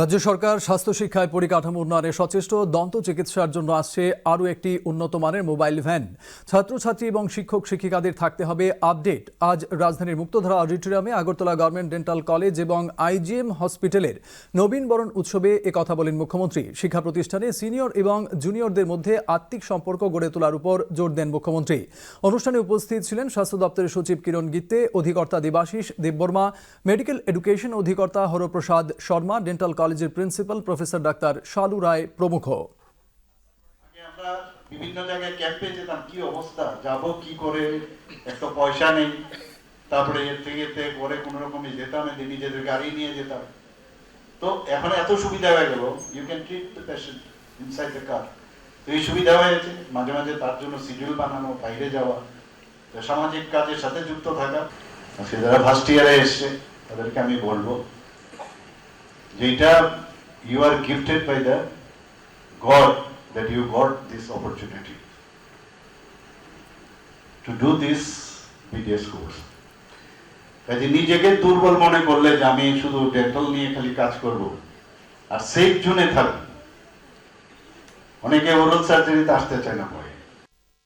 রাজ্য সরকার স্বাস্থ্য শিক্ষায় পরিকাঠামো উন্নয়নে সচেষ্ট। দন্ত চিকিৎসার জন্য আসছে আরও একটি উন্নত মানের মোবাইল ভ্যান। ছাত্রছাত্রী এবং শিক্ষক শিক্ষিকাদের থাকতে হবে আপডেট। আজ রাজধানীর মুক্তধারা অডিটোরিয়ামে আগরতলা গভর্নমেন্ট ডেন্টাল কলেজ এবং আইজিএম হসপিটালের নবীন বরণ উৎসবে একথা বলেন মুখ্যমন্ত্রী। শিক্ষা প্রতিষ্ঠানে সিনিয়র এবং জুনিয়রদের মধ্যে আত্মিক সম্পর্ক গড়ে তোলার উপর জোর দেন মুখ্যমন্ত্রী। অনুষ্ঠানে উপস্থিত ছিলেন স্বাস্থ্য দপ্তরের সচিব কিরণ গিত্তে, অধিকর্তা দেবাশিস দেববর্মা, মেডিকেল এডুকেশন অধিকর্তা হরপ্রসাদ শর্মা, ডেন্টাল কলেজের প্রিন্সিপাল প্রফেসর ডাক্তার শালু রায় প্রমুখ। আমরা বিভিন্ন জায়গায় ক্যাম্পে যেতাম, কি অবস্থা, যাব কি করে, একটা পয়সা নেই, তারপরে এর থেকে করে কোনো রকমে যেতাম, নিজেদের গাড়ি নিয়ে যেতাম। তো এখন এত সুবিধা হয়ে গেল, you can treat the patient inside the car. তো এই সুবিধা হয়েছে, মাঝে মাঝে তার জন্য শিডিউল বানানো, বাইরে যাওয়া, সামাজিক কাজের সাথে যুক্ত থাকা। আজকে যারা ফার্স্ট ইয়ারে এসছে তাদেরকে আমি বলবো যেটা you are gifted by the God that you got this opportunity to do this BDS course. কাজে নিজেকে দুর্বল মনে করলে যে আমি শুধু ডেন্টাল নিয়ে খালি কাজ করব আর সেফ জোনে থাকবো, অনেকে ওরাল সার্জারিতে আসতে চায় না ভয়।